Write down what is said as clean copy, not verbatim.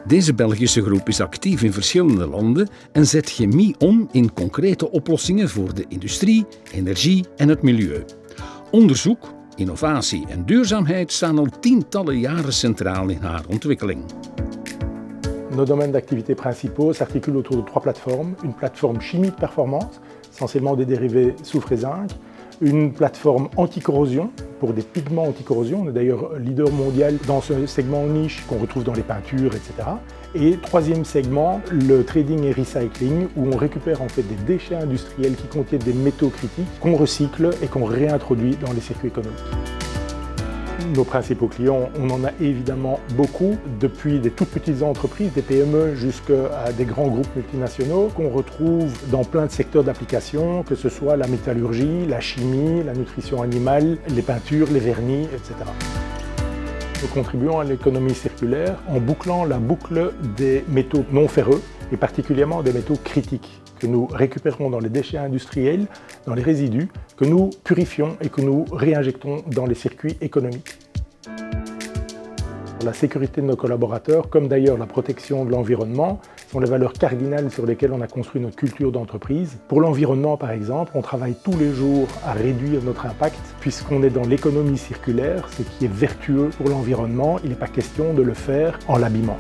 Deze Belgische groep is actief in verschillende landen en zet chemie om in concrete oplossingen voor de industrie, energie en het milieu. Onderzoek, innovatie en duurzaamheid staan al tientallen jaren centraal in haar ontwikkeling. Nos domaines d'activité principaux s'articulent autour de 3 plateformes. Une plateforme chimie de performance, essentiellement des dérivés soufre et zinc. Une plateforme anti-corrosion, pour des pigments anti-corrosion. On est d'ailleurs leader mondial dans ce segment niche qu'on retrouve dans les peintures, etc. Et troisième segment, le trading et recycling, où on récupère en fait des déchets industriels qui contiennent des métaux critiques qu'on recycle et qu'on réintroduit dans les circuits économiques. Nos principaux clients, on en a évidemment beaucoup, depuis des toutes petites entreprises, des PME, jusqu'à des grands groupes multinationaux qu'on retrouve dans plein de secteurs d'application, que ce soit la métallurgie, la chimie, la nutrition animale, les peintures, les vernis, etc. Nous contribuons à l'économie circulaire en bouclant la boucle des métaux non ferreux et particulièrement des métaux critiques que nous récupérons dans les déchets industriels, dans les résidus, que nous purifions et que nous réinjectons dans les circuits économiques. La sécurité de nos collaborateurs, comme d'ailleurs la protection de l'environnement, sont les valeurs cardinales sur lesquelles on a construit notre culture d'entreprise. Pour l'environnement, par exemple, on travaille tous les jours à réduire notre impact, puisqu'on est dans l'économie circulaire, ce qui est vertueux pour l'environnement. Il n'est pas question de le faire en l'abîmant.